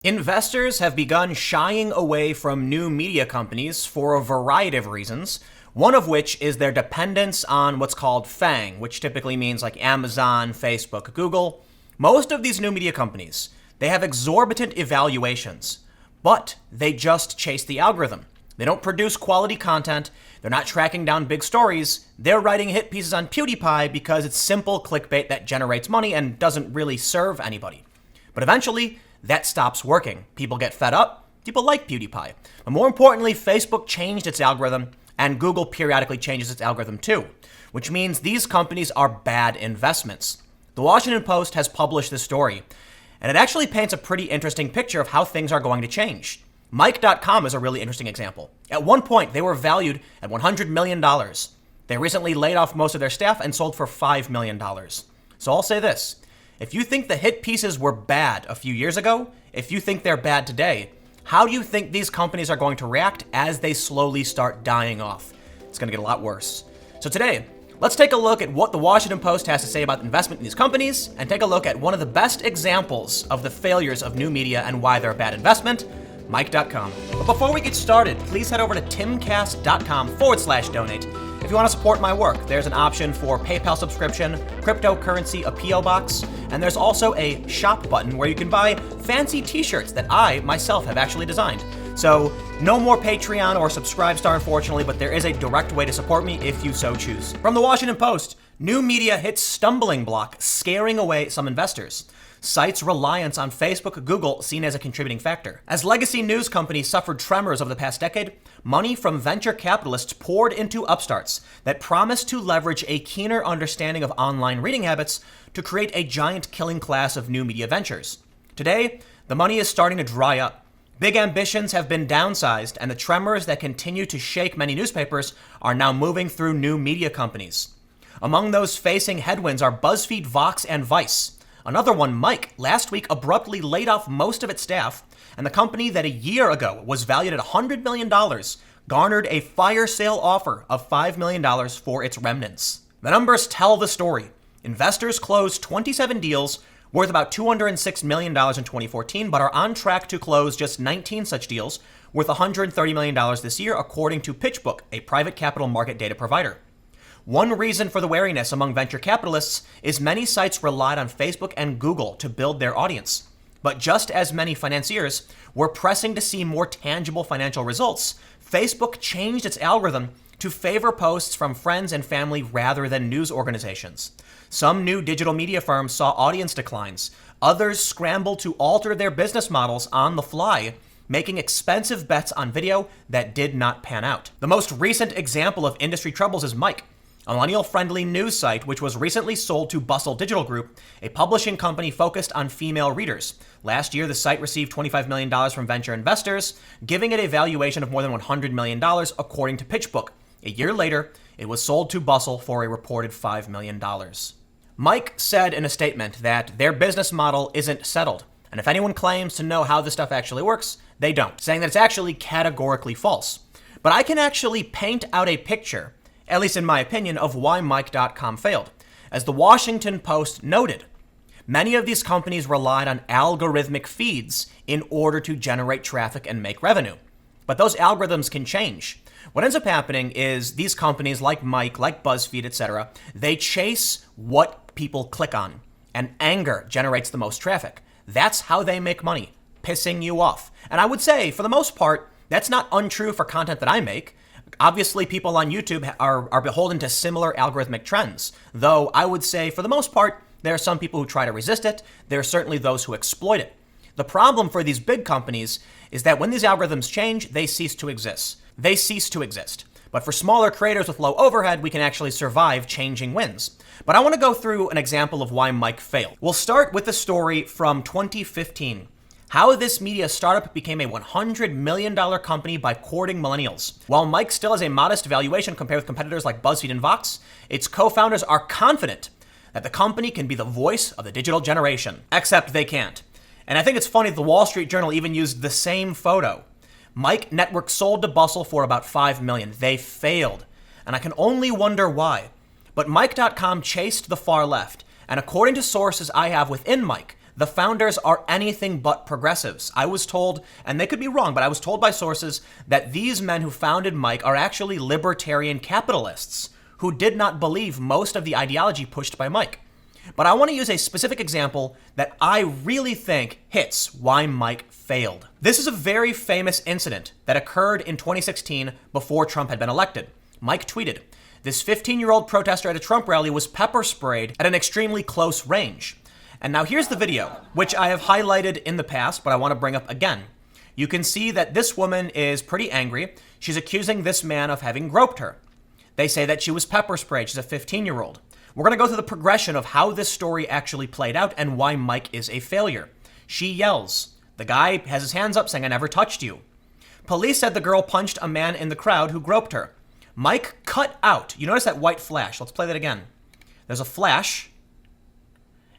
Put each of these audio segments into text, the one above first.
Investors have begun shying away from new media companies for a variety of reasons, one of which is their dependence on what's called FANG, which typically means like Amazon, Facebook, Google. Most of these new media companies, they have exorbitant evaluations, but they just chase the algorithm. They don't produce quality content. They're not tracking down big stories. They're writing hit pieces on PewDiePie because it's simple clickbait that generates money and doesn't really serve anybody. But eventually, that stops working. People get fed up. People like PewDiePie. But more importantly, Facebook changed its algorithm, and Google periodically changes its algorithm too, which means these companies are bad investments. The Washington Post has published this story, and it actually paints a pretty interesting picture of how things are going to change. Mike.com is a really interesting example. At one point, they were valued at $100 million. They recently laid off most of their staff and sold for $5 million. So I'll say this. If you think the hit pieces were bad a few years ago, if you think they're bad today, how do you think these companies are going to react as they slowly start dying off? It's going to get a lot worse. So today, let's take a look at what the Washington Post has to say about investment in these companies and take a look at one of the best examples of the failures of new media and why they're a bad investment, Mike.com. But before we get started, please head over to timcast.com/donate. If you want to support my work, there's an option for PayPal subscription, cryptocurrency, a P.O. box, and there's also a shop button where you can buy fancy t-shirts that I, myself, have actually designed. So no more Patreon or Subscribestar, unfortunately, but there is a direct way to support me if you so choose. From the Washington Post, new media hits stumbling block, scaring away some investors. Cites reliance on Facebook, Google seen as a contributing factor. As legacy news companies suffered tremors over the past decade, money from venture capitalists poured into upstarts that promised to leverage a keener understanding of online reading habits to create a giant killing class of new media ventures. Today, the money is starting to dry up. Big ambitions have been downsized, and the tremors that continue to shake many newspapers are now moving through new media companies. Among those facing headwinds are Buzzfeed, Vox, and Vice. Another one, Mike, last week abruptly laid off most of its staff, and the company that a year ago was valued at $100 million garnered a fire sale offer of $5 million for its remnants. The numbers tell the story. Investors closed 27 deals worth about $206 million in 2014, but are on track to close just 19 such deals worth $130 million this year, according to PitchBook, a private capital market data provider. One reason for the wariness among venture capitalists is many sites relied on Facebook and Google to build their audience. But just as many financiers were pressing to see more tangible financial results, Facebook changed its algorithm to favor posts from friends and family rather than news organizations. Some new digital media firms saw audience declines. Others scrambled to alter their business models on the fly, making expensive bets on video that did not pan out. The most recent example of industry troubles is Mike, a millennial-friendly news site which was recently sold to Bustle Digital Group, a publishing company focused on female readers. Last year, the site received $25 million from venture investors, giving it a valuation of more than $100 million, according to PitchBook. A year later, it was sold to Bustle for a reported $5 million. Mike said in a statement that their business model isn't settled, and if anyone claims to know how this stuff actually works, they don't, saying that it's actually categorically false. But I can actually paint out a picture, at least in my opinion, of why Mike.com failed. As the Washington Post noted, many of these companies relied on algorithmic feeds in order to generate traffic and make revenue. But those algorithms can change. What ends up happening is these companies like Mike, like Buzzfeed, etc., they chase what people click on, and anger generates the most traffic. That's how they make money, pissing you off. And I would say, for the most part, that's not untrue for content that I make. Obviously, people on YouTube are beholden to similar algorithmic trends, though I would say, for the most part, there are some people who try to resist it. There are certainly those who exploit it. The problem for these big companies is that when these algorithms change, they cease to exist. They cease to exist. But for smaller creators with low overhead, we can actually survive changing winds. But I want to go through an example of why Mike failed. We'll start with a story from 2015. How this media startup became a $100 million company by courting millennials. While Mike still has a modest valuation compared with competitors like Buzzfeed and Vox, its co-founders are confident that the company can be the voice of the digital generation. Except they can't. And I think it's funny that the Wall Street Journal even used the same photo. Mike Network sold to Bustle for about $5 million. They failed. And I can only wonder why. But Mike.com chased the far left. And according to sources I have within Mike, The founders are anything but progressives. I was told, and they could be wrong, but I was told by sources that these men who founded Mike are actually libertarian capitalists who did not believe most of the ideology pushed by Mike. But I want to use a specific example that I really think hits why Mike failed. This is a very famous incident that occurred in 2016 before Trump had been elected. Mike tweeted, "This 15-year-old protester at a Trump rally was pepper sprayed at an extremely close range." And now here's the video, which I have highlighted in the past, but I want to bring up again. You can see that this woman is pretty angry. She's accusing this man of having groped her. They say that she was pepper sprayed. She's a 15-year-old. We're going to go through the progression of how this story actually played out and why Mike is a failure. She yells. The guy has his hands up saying, "I never touched you." Police said the girl punched a man in the crowd who groped her. Mike cut out. You notice that white flash. Let's play that again. There's a flash.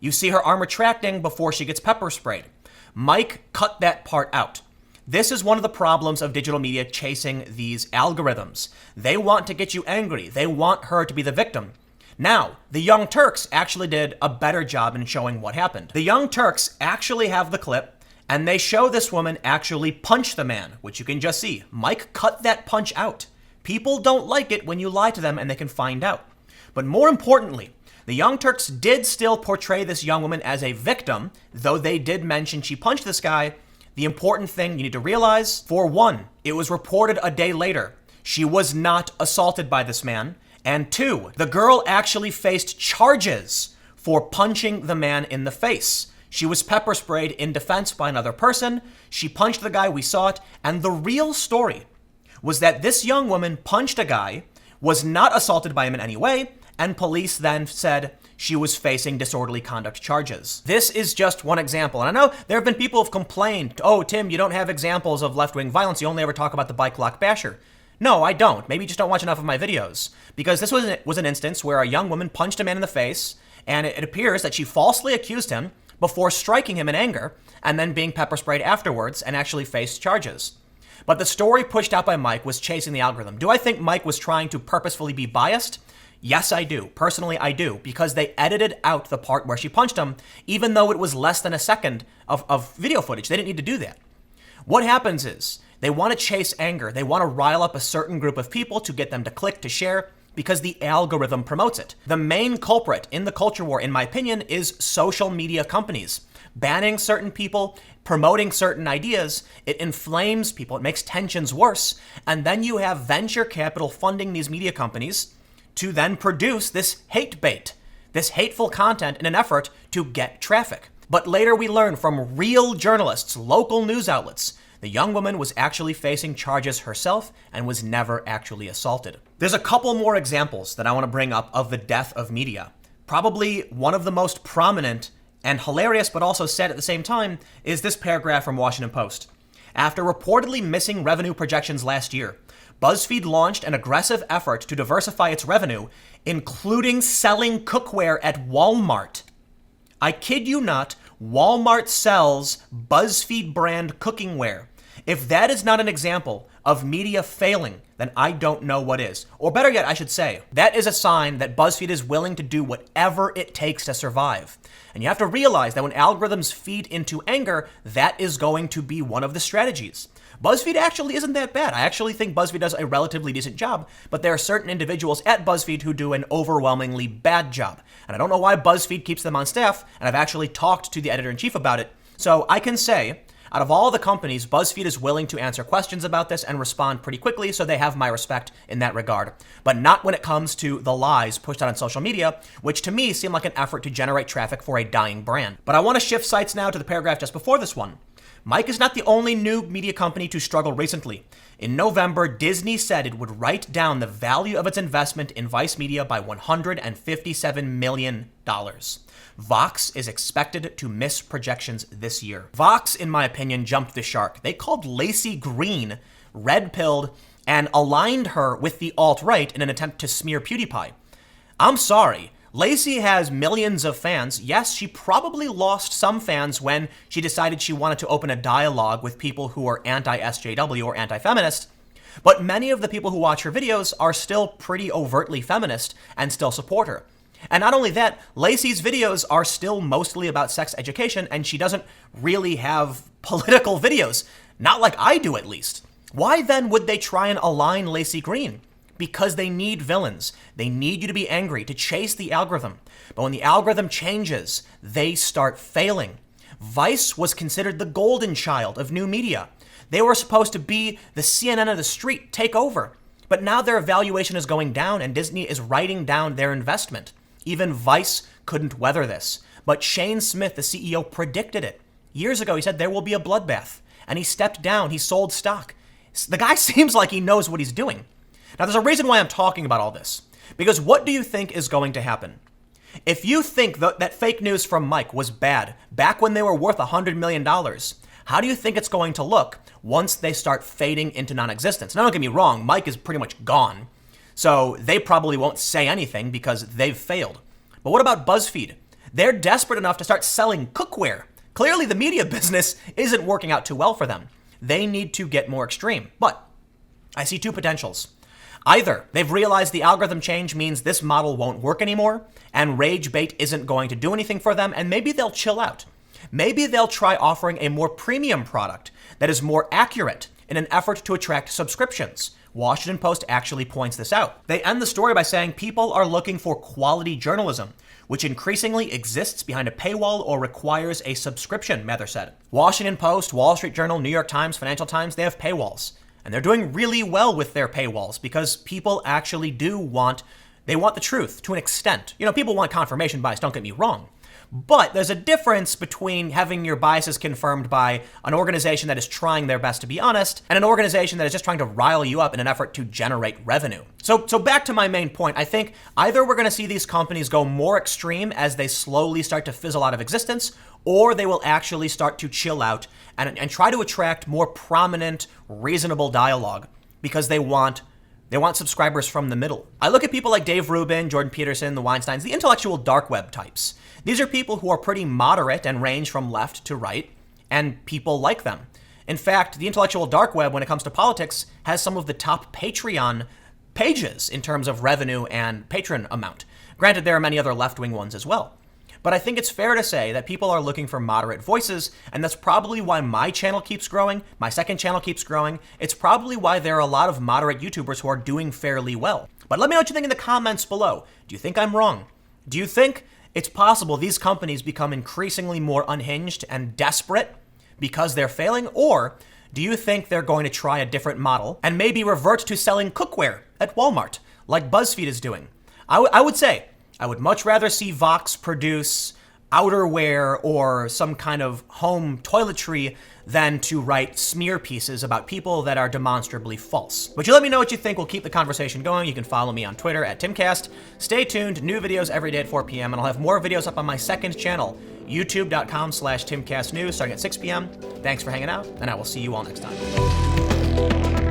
You see her arm retracting before she gets pepper sprayed. Mike cut that part out. This is one of the problems of digital media chasing these algorithms. They want to get you angry. They want her to be the victim. Now, the Young Turks actually did a better job in showing what happened. The Young Turks actually have the clip, and they show this woman actually punch the man, which you can just see. Mike cut that punch out. People don't like it when you lie to them and they can find out. But more importantly, the Young Turks did still portray this young woman as a victim, though they did mention she punched this guy. The important thing you need to realize, for one, it was reported a day later. She was not assaulted by this man. And two, the girl actually faced charges for punching the man in the face. She was pepper sprayed in defense by another person. She punched the guy, we saw it. And the real story was that this young woman punched a guy, was not assaulted by him in any way, and police then said she was facing disorderly conduct charges. This is just one example. And I know there have been people who've complained, "Oh, Tim, you don't have examples of left-wing violence. You only ever talk about the bike lock basher." No, I don't. Maybe you just don't watch enough of my videos. Because this was an instance where a young woman punched a man in the face, and it appears that she falsely accused him before striking him in anger, and then being pepper sprayed afterwards and actually faced charges. But the story pushed out by Mike was chasing the algorithm. Do I think Mike was trying to purposefully be biased? Yes, I do. Personally, I do. Because they edited out the part where she punched him, even though it was less than a second of video footage. They didn't need to do that. What happens is, they want to chase anger. They want to rile up a certain group of people to get them to click, to share, because the algorithm promotes it. The main culprit in the culture war, in my opinion, is social media companies. Banning certain people, promoting certain ideas, it inflames people, it makes tensions worse, and then you have venture capital funding these media companies to then produce this hate bait, this hateful content in an effort to get traffic. But later we learn from real journalists, local news outlets, the young woman was actually facing charges herself and was never actually assaulted. There's a couple more examples that I want to bring up of the death of media. Probably one of the most prominent and hilarious, but also sad at the same time, is this paragraph from Washington Post. After reportedly missing revenue projections last year, Buzzfeed launched an aggressive effort to diversify its revenue, including selling cookware at Walmart. I kid you not, Walmart sells Buzzfeed brand cookingware. If that is not an example of media failing, then I don't know what is. Or better yet, I should say, that is a sign that BuzzFeed is willing to do whatever it takes to survive. And you have to realize that when algorithms feed into anger, that is going to be one of the strategies. BuzzFeed actually isn't that bad. I actually think BuzzFeed does a relatively decent job, but there are certain individuals at BuzzFeed who do an overwhelmingly bad job. And I don't know why BuzzFeed keeps them on staff, and I've actually talked to the editor-in-chief about it. So I can say, out of all the companies, BuzzFeed is willing to answer questions about this and respond pretty quickly, so they have my respect in that regard. But not when it comes to the lies pushed out on social media, which to me seem like an effort to generate traffic for a dying brand. But I want to shift sights now to the paragraph just before this one. Mike is not the only new media company to struggle recently. In November, Disney said it would write down the value of its investment in Vice Media by $157 million. Vox is expected to miss projections this year. Vox, in my opinion, jumped the shark. They called Lacey Green red-pilled and aligned her with the alt-right in an attempt to smear PewDiePie. I'm sorry. Lacey has millions of fans. Yes, she probably lost some fans when she decided she wanted to open a dialogue with people who are anti-SJW or anti-feminist, but many of the people who watch her videos are still pretty overtly feminist and still support her. And not only that, Lacey's videos are still mostly about sex education, and she doesn't really have political videos. Not like I do, at least. Why then would they try and align Lacey Green? Because they need villains. They need you to be angry, to chase the algorithm. But when the algorithm changes, they start failing. Vice was considered the golden child of new media. They were supposed to be the CNN of the street, take over. But now their valuation is going down, and Disney is writing down their investment. Even Vice couldn't weather this. But Shane Smith, the CEO, predicted it. Years ago, he said there will be a bloodbath. And he stepped down. He sold stock. The guy seems like he knows what he's doing. Now, there's a reason why I'm talking about all this. Because what do you think is going to happen? If you think that fake news from Mike was bad back when they were worth $100 million, how do you think it's going to look once they start fading into non-existence? Now, don't get me wrong, Mike is pretty much gone. So they probably won't say anything because they've failed. But what about Buzzfeed? They're desperate enough to start selling cookware. Clearly, the media business isn't working out too well for them. They need to get more extreme. But I see two potentials. Either they've realized the algorithm change means this model won't work anymore, and rage bait isn't going to do anything for them, and maybe they'll chill out. Maybe they'll try offering a more premium product that is more accurate in an effort to attract subscriptions. Washington Post actually points this out. They end the story by saying people are looking for quality journalism, which increasingly exists behind a paywall or requires a subscription, Mather said. Washington Post, Wall Street Journal, New York Times, Financial Times, they have paywalls. And they're doing really well with their paywalls because people actually want the truth to an extent. You know, people want confirmation bias, don't get me wrong. But there's a difference between having your biases confirmed by an organization that is trying their best to be honest and an organization that is just trying to rile you up in an effort to generate revenue. So back to my main point, I think either we're going to see these companies go more extreme as they slowly start to fizzle out of existence, or they will actually start to chill out and try to attract more prominent, reasonable dialogue because they want subscribers from the middle. I look at people like Dave Rubin, Jordan Peterson, the Weinsteins, the intellectual dark web types. These are people who are pretty moderate and range from left to right, and people like them. In fact, the intellectual dark web, when it comes to politics, has some of the top Patreon pages in terms of revenue and patron amount. Granted, there are many other left-wing ones as well. But I think it's fair to say that people are looking for moderate voices, and that's probably why my channel keeps growing, my second channel keeps growing. It's probably why there are a lot of moderate YouTubers who are doing fairly well. But let me know what you think in the comments below. Do you think I'm wrong? Do you think it's possible these companies become increasingly more unhinged and desperate because they're failing? Or do you think they're going to try a different model and maybe revert to selling cookware at Walmart like Buzzfeed is doing? I would say I would much rather see Vox produce outerwear or some kind of home toiletry than to write smear pieces about people that are demonstrably false. But you let me know what you think. We'll keep the conversation going. You can follow me on Twitter at Timcast. Stay tuned. New videos every day at 4 p.m. And I'll have more videos up on my second channel, youtube.com/TimCastNews, starting at 6 p.m. Thanks for hanging out, and I will see you all next time.